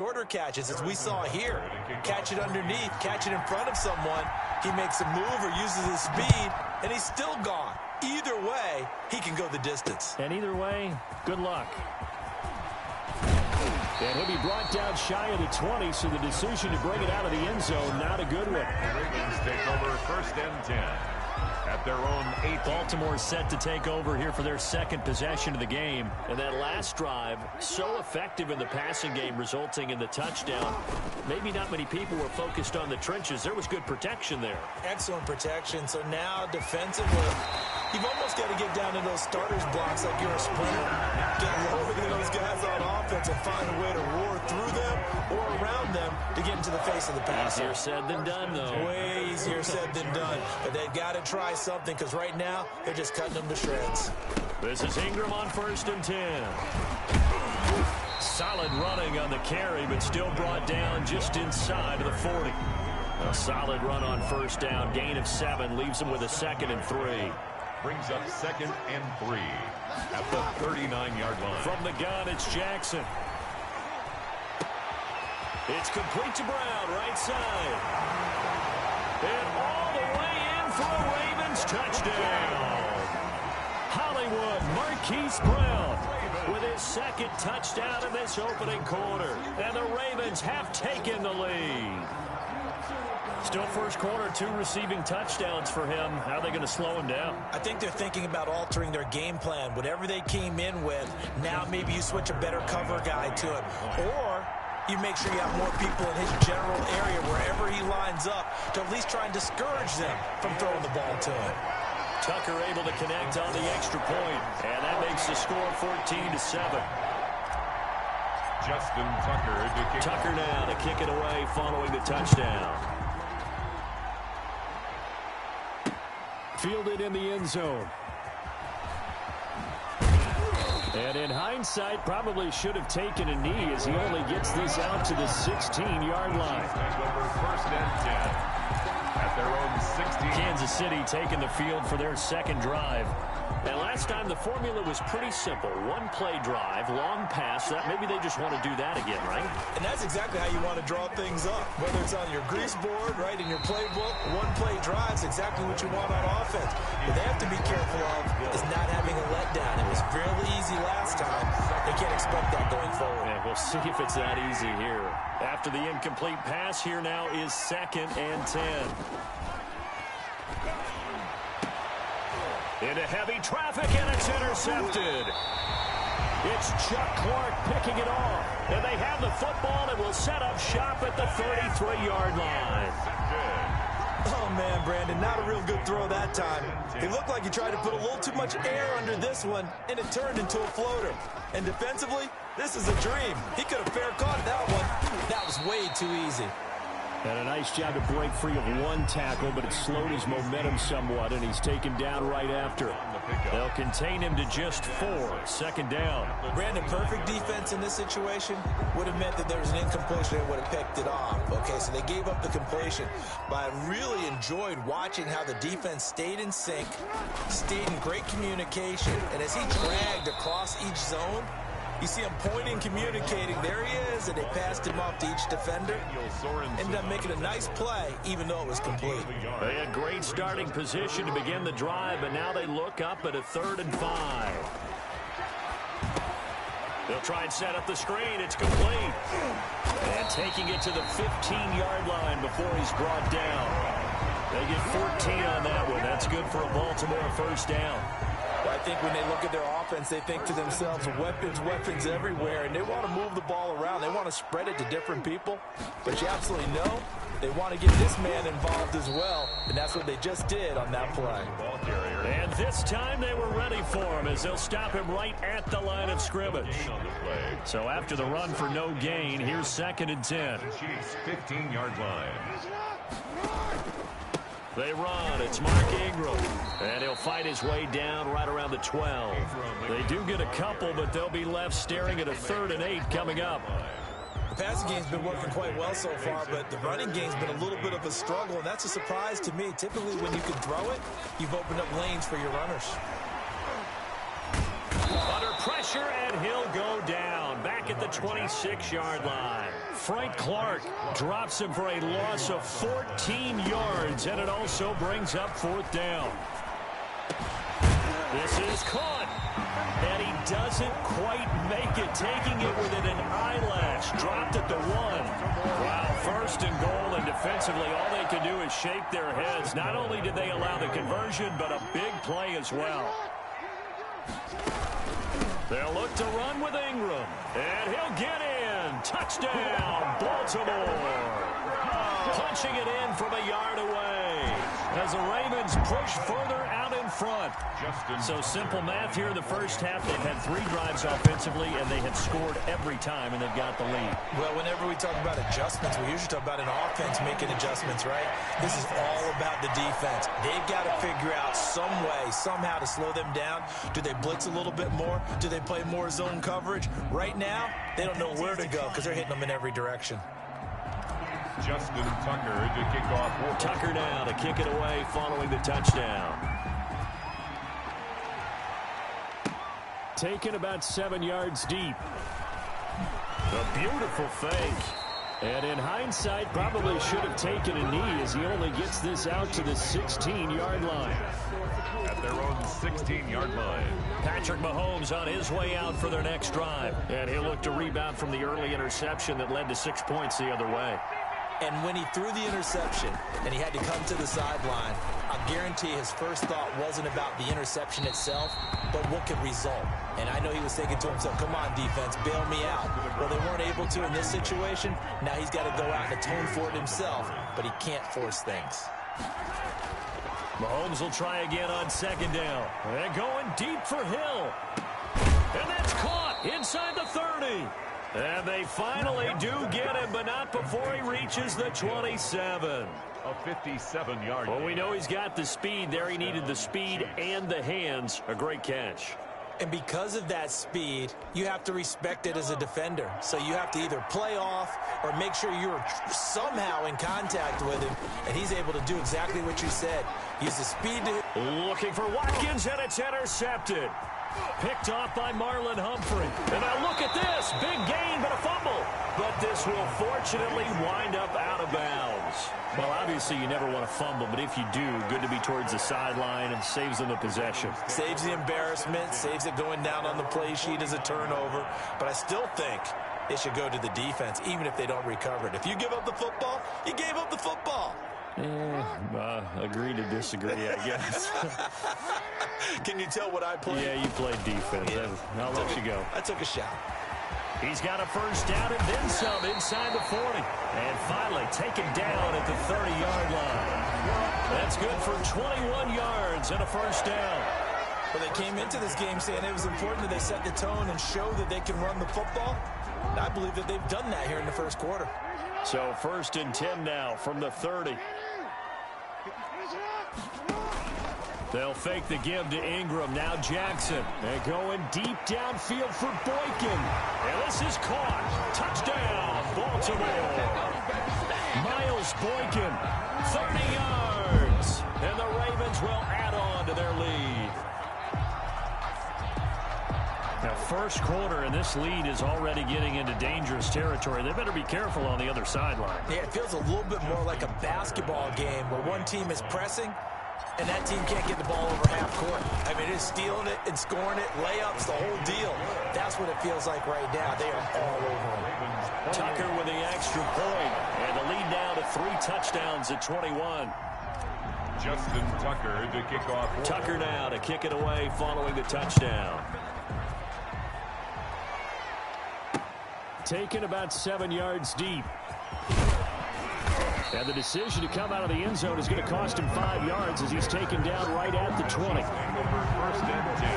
shorter catches, as we saw here. Catch it underneath, catch it in front of someone. He makes a move or uses his speed, and he's still gone. Either way, he can go the distance. And either way, good luck. And he'll be brought down shy of the 20, so the decision to bring it out of the end zone, not a good one. The Ravens take over 1st and 10 at their own 8. Baltimore set to take over here for their second possession of the game. And that last drive, so effective in the passing game, resulting in the touchdown. Maybe not many people were focused on the trenches. There was good protection there. Excellent protection. So now defensively, you've almost got to get down to those starters blocks like you're a sprinter. Get lower than those guys on offense and find a way to roar through them or around them to get into the face of the passer. Easier said than done, though. Way easier said than done. But they've got to try something, because right now they're just cutting them to shreds. This is Ingram on 1st and 10. Solid running on the carry, but still brought down just inside of the 40. A solid run on 1st down. Gain of 7 leaves him with a 2nd and 3. Brings up 2nd and 3 at the 39-yard line. From the gun, it's Jackson. It's complete to Brown, right side. And all the way in for a Ravens touchdown. Hollywood Marquise Brown with his 2nd touchdown in this opening quarter. And the Ravens have taken the lead. Still first quarter, 2 receiving touchdowns for him. How are they going to slow him down? I think they're thinking about altering their game plan. Whatever they came in with, now maybe you switch a better cover guy to it. Or you make sure you have more people in his general area wherever he lines up to at least try and discourage them from throwing the ball to him. Tucker able to connect on the extra point, and that makes the score 14-7. Justin Tucker to kick. Tucker now to kick it away following the touchdown. Fielded in the end zone. And in hindsight, probably should have taken a knee, as he only gets this out to the 16-yard line. Take over 1st and 10 at their own 16. Kansas City taking the field for their 2nd drive. And last time the formula was pretty simple. 1-play drive, long pass. That maybe they just want to do that again, right? And that's exactly how you want to draw things up. Whether it's on your grease board, right, in your playbook, 1-play drive's exactly what you want on offense. What they have to be careful of is not having a letdown. It was fairly easy last time. They can't expect that going forward. And we'll see if it's that easy here. After the incomplete pass, here now is 2nd and 10. Into heavy traffic, and it's intercepted. It's Chuck Clark picking it off. And they have the football and will set up shop at the 33-yard line. Oh, man, Brandon, not a real good throw that time. It looked like he tried to put a little too much air under this one, and it turned into a floater. And defensively, this is a dream. He could have fair caught that one. That was way too easy. And a nice job to break free of 1 tackle, but it slowed his momentum somewhat, and he's taken down right after. They'll contain him to just 4. 2nd down. Brandon, perfect defense in this situation would have meant that there was an incompletion and would have picked it off. Okay, so they gave up the completion. But I really enjoyed watching how the defense stayed in sync, stayed in great communication, and as he dragged across each zone, you see him pointing, communicating. There he is, and they passed him off to each defender. Ended up making a nice play, even though it was complete. They had great starting position to begin the drive, but now they look up at a 3rd and 5. They'll try and set up the screen. It's complete. And taking it to the 15-yard line before he's brought down. They get 14 on that one. That's good for a Baltimore 1st down. I think when they look at their offense, they think to themselves, weapons everywhere, and they want to move the ball around. They want to spread it to different people. But you absolutely know they want to get this man involved as well, and that's what they just did on that play. And this time they were ready for him, as they'll stop him right at the line of scrimmage. So after the run for no gain, here's 2nd and 10. 15-yard line. They run. It's Mark Ingram. And he'll fight his way down right around the 12. They do get a couple, but they'll be left staring at a 3rd and 8 coming up. The passing game's been working quite well so far, but the running game's been a little bit of a struggle, and that's a surprise to me. Typically, when you can throw it, you've opened up lanes for your runners. Under pressure, and he'll go down. Back at the 26-yard line. Frank Clark drops him for a loss of 14 yards, and it also brings up 4th down. This is caught, and he doesn't quite make it, taking it within an eyelash. Dropped at the 1. Wow, 1st and goal, and defensively, all they can do is shake their heads. Not only did they allow the conversion, but a big play as well. They'll look to run with Ingram, and he'll get in. Touchdown, Baltimore. Punching it in from a yard away as the Ravens push further out in front. So simple math here in the first half. They've had 3 drives offensively, and they have scored every time, and they've got the lead. Well, whenever we talk about adjustments, we usually talk about an offense making adjustments, right? This is all about the defense. They've got to figure out some way, somehow to slow them down. Do they blitz a little bit more? Do they play more zone coverage? Right now, they don't know where to go because they're hitting them in every direction. Justin Tucker to kick off. Tucker now to kick it away following the touchdown. Taken about 7 yards deep. A beautiful fake. And in hindsight, probably should have taken a knee as he only gets this out to the 16-yard line. At their own 16-yard line. Patrick Mahomes on his way out for their next drive. And he'll look to rebound from the early interception that led to 6 points the other way. And when he threw the interception and he had to come to the sideline, I guarantee his first thought wasn't about the interception itself, but what could result. And I know he was thinking to himself, come on, defense, bail me out. Well, they weren't able to in this situation. Now he's got to go out and atone for it himself, but he can't force things. Mahomes will try again on 2nd down. They're going deep for Hill. And that's caught inside the 30. And they finally do get him, but not before he reaches the 27. A 57-yard. Well, we know he's got the speed there. He needed the speed and the hands. A great catch. And because of that speed, you have to respect it as a defender. So you have to either play off or make sure you're somehow in contact with him. And he's able to do exactly what you said. Use the speed to... Looking for Watkins, and it's intercepted. Picked off by Marlon Humphrey. And now look at this. Big gain, but a fumble. But this will fortunately wind up out of bounds. Well, obviously you never want to fumble, but if you do, good to be towards the sideline and saves them the possession. Saves the embarrassment, saves it going down on the play sheet as a turnover. But I still think it should go to the defense, even if they don't recover it. If you give up the football, you gave up the football. Agree to disagree, I guess. Can you tell what I played? Yeah, you played defense. Yeah. I'll let you go. I took a shot. He's got a first down and then some inside the 40. And finally taken down at the 30-yard line. That's good for 21 yards and a first down. Well, they came into this game saying it was important that they set the tone and show that they can run the football. And I believe that they've done that here in the first quarter. So 1st and 10 now from the 30. They'll fake the give to Ingram. Now Jackson. They're going deep downfield for Boykin. And this is caught. Touchdown, Baltimore. Miles Boykin, 30 yards. And the Ravens will add on to their lead. Now, first quarter, and this lead is already getting into dangerous territory. They better be careful on the other sideline. Yeah, it feels a little bit more like a basketball game where one team is pressing and that team can't get the ball over half court. I mean, it's stealing it and scoring it, layups, the whole deal. That's what it feels like right now. They are all over them. Tucker with the extra point, and the lead now to 3 touchdowns at 21. Justin Tucker to kick off. Tucker now to kick it away following the touchdown. Taken about 7 yards deep. And the decision to come out of the end zone is going to cost him 5 yards as he's taken down right at the 20. 1st and 10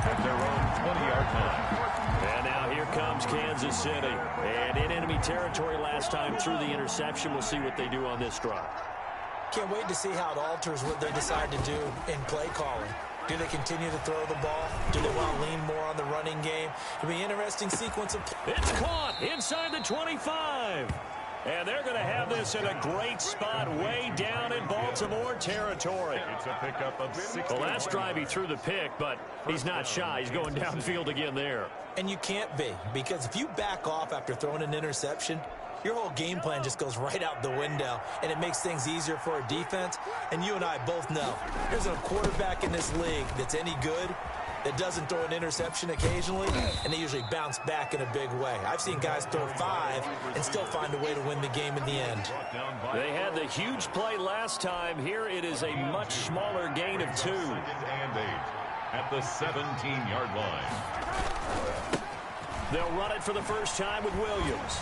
at their own 20-yard line. And now here comes Kansas City. And in enemy territory last time through the interception. We'll see what they do on this drive. Can't wait to see how it alters what they decide to do in play calling. Do they continue to throw the ball? Do they want to lean more on the running game? It'll be an interesting sequence of... It's caught inside the 25. And they're going to have this in a great spot way down in Baltimore territory. It's a pickup of 6. The last drive he threw the pick, but he's not shy. He's going downfield again there. And you can't be, because if you back off after throwing an interception, your whole game plan just goes right out the window, and it makes things easier for a defense. And you and I both know there's a quarterback in this league that's any good that doesn't throw an interception occasionally, and they usually bounce back in a big way. I've seen guys throw 5 and still find a way to win the game in the end. They had the huge play last time. Here it is a much smaller gain of 2. And 8 at the 17-yard line. They'll run it for the first time with Williams.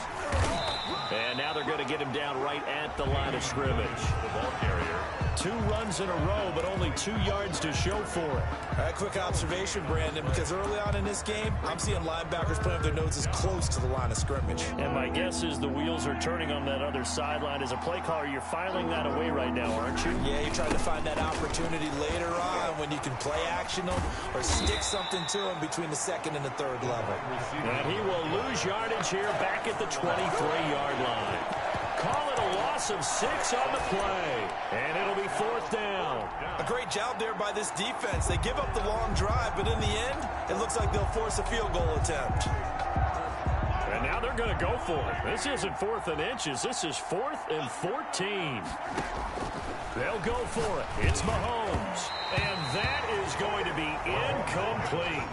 And now they're going to get him down right at the line of scrimmage. The ball carrier. 2 runs in a row, but only 2 yards to show for it. All right, quick observation, Brandon, because early on in this game, I'm seeing linebackers putting their noses close to the line of scrimmage. And my guess is the wheels are turning on that other sideline. As a play caller, you're filing that away right now, aren't you? Yeah, you're trying to find that opportunity later on when you can play action them or stick something to them between the 2nd and the 3rd level. And he will lose yardage here back at the 23-yard line. Call it a loss of 6 on the play. And it'll be 4th down. A great job there by this defense. They give up the long drive, but in the end, it looks like they'll force a field goal attempt. And now they're going to go for it. This isn't 4th and inches. This is 4th and 14. They'll go for it. It's Mahomes. And that is going to be incomplete.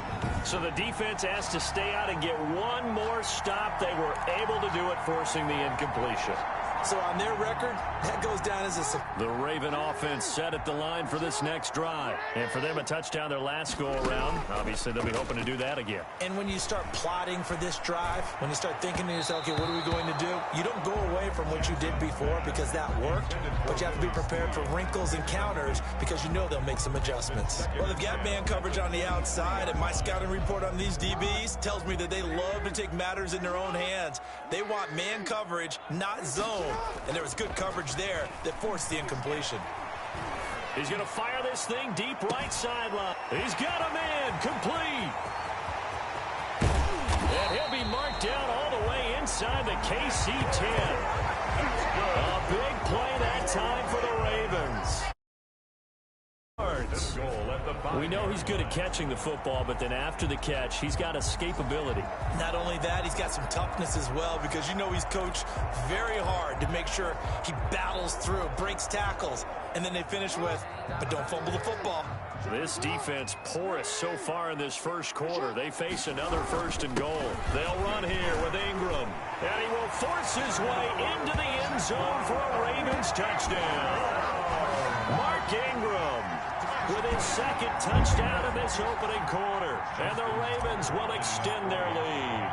So the defense has to stay out and get one more stop. They were able to do it, forcing the incompletion. So on their record, that goes down as a... The Raven offense set at the line for this next drive. And for them, a touchdown their last go-around. Obviously, they'll be hoping to do that again. And when you start plotting for this drive, when you start thinking to yourself, okay, what are we going to do? You don't go away from what you did before because that worked, but you have to be prepared for wrinkles and counters because you know they'll make some adjustments. Well, they've got man coverage on the outside, and my scouting report on these DBs tells me that they love to take matters in their own hands. They want man coverage, not zone. And there was good coverage there that forced the incompletion. He's going to fire this thing deep right sideline. He's got him in. Complete. And he'll be marked down all the way inside the KC-10. A big play that time for the Ravens. We know he's good at catching the football, but then after the catch, he's got escapability. Not only that, he's got some toughness as well because you know he's coached very hard to make sure he battles through, breaks tackles, and then they finish with, but don't fumble the football. This defense porous so far in this first quarter. They face another 1st and goal. They'll run here with Ingram, and he will force his way into the end zone for a Ravens touchdown. Mark Ingram with his 2nd touchdown of this opening quarter. And the Ravens will extend their lead.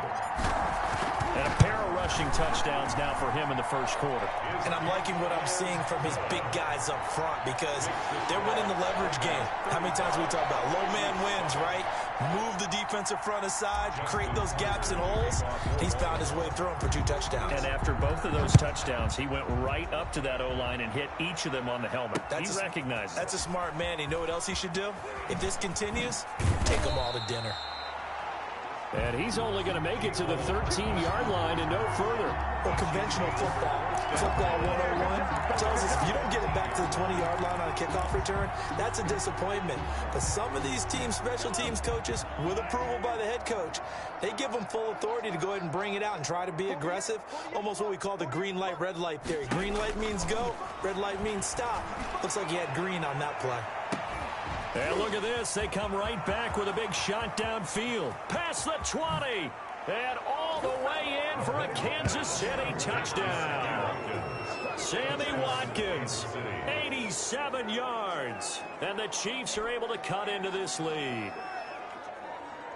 And a pair of rushing touchdowns now for him in the first quarter. And I'm liking what I'm seeing from his big guys up front because they're winning the leverage game. How many times we talk about low man wins, right? Move the defensive front aside, create those gaps and holes. He's found his way through them for 2 touchdowns. And after both of those touchdowns, he went right up to that O-line and hit each of them on the helmet. He recognized it. That's a smart man. You know what else he should do? If this continues, take them all to dinner. And he's only going to make it to the 13-yard line and no further. Well, conventional football 101, tells us if you don't get it back to the 20-yard line on a kickoff return, that's a disappointment. But some of these teams, special teams coaches, with approval by the head coach, they give them full authority to go ahead and bring it out and try to be aggressive, almost what we call the green light, red light theory. Green light means go, red light means stop. Looks like he had green on that play. And look at this. They come right back with a big shot downfield. Past the 20. And all the way in for a Kansas City touchdown. Sammy Watkins, 87 yards. And the Chiefs are able to cut into this lead.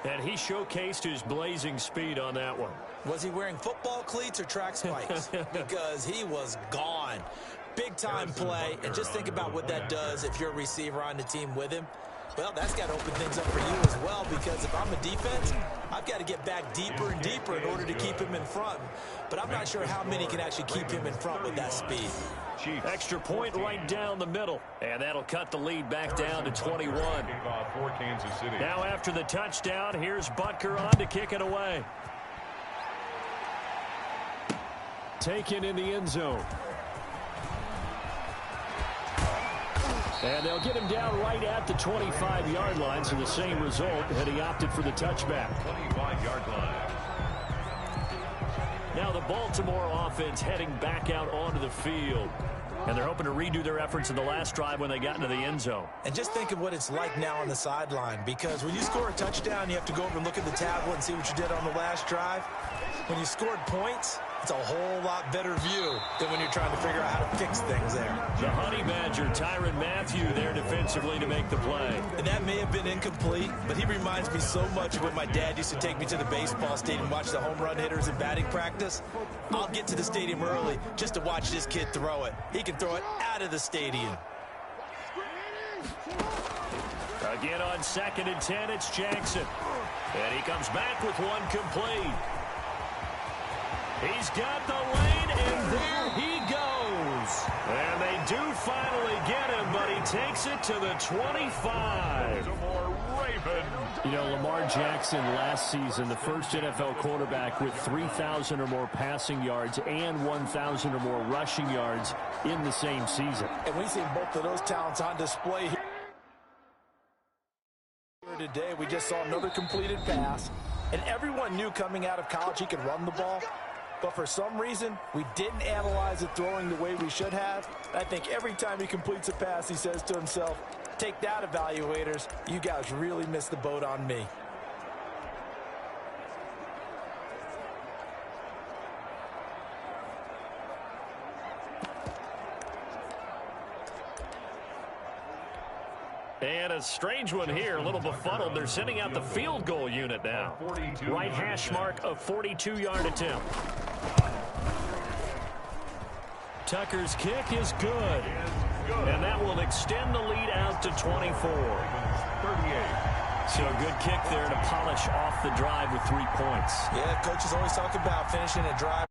And he showcased his blazing speed on that one. Was he wearing football cleats or track spikes? Because he was gone. Big-time play, and just think about what that does if you're a receiver on the team with him. Well, that's got to open things up for you as well, because if I'm a defense, I've got to get back deeper and deeper in order to keep him in front. But I'm not sure how many can actually keep him in front with that speed. Extra point right down the middle, and that'll cut the lead back down to 21. Now after the touchdown, here's Butker on to kick it away. taken in the end zone. And they'll get him down right at the 25-yard line, so the same result, and he opted for the touchback. 25-yard line. Now the Baltimore offense heading back out onto the field. And they're hoping to redo their efforts in the last drive when they got into the end zone. And just think of what it's like now on the sideline, because when you score a touchdown, you have to go over and look at the tablet and see what you did on the last drive. When you scored points, it's a whole lot better view than when you're trying to figure out how to fix things there. The Honey Badger, Tyrann Mathieu, there defensively to make the play. And that may have been incomplete, but he reminds me so much of when my dad used to take me to the baseball stadium and watch the home run hitters in batting practice. I'll get to the stadium early just to watch this kid throw it. He can throw it out of the stadium. Again on 2nd and 10, it's Jackson. And he comes back with one complete. He's got the lane, and there he goes. And they do finally get him, but he takes it to the 25. Raven. You know, Lamar Jackson last season, the first NFL quarterback with 3,000 or more passing yards and 1,000 or more rushing yards in the same season. And we've seen both of those talents on display here today. We just saw another completed pass, and everyone knew coming out of college he could run the ball. But for some reason, we didn't analyze it throwing the way we should have. I think every time he completes a pass, he says to himself, take that, evaluators. You guys really missed the boat on me. And a strange one here, a little befuddled. They're sending out the field goal unit now. Right hash mark of 42-yard attempt. Tucker's kick is good. And that will extend the lead out to 24. 38. So a good kick there to polish off the drive with 3 points. Yeah, coaches always talk about finishing a drive.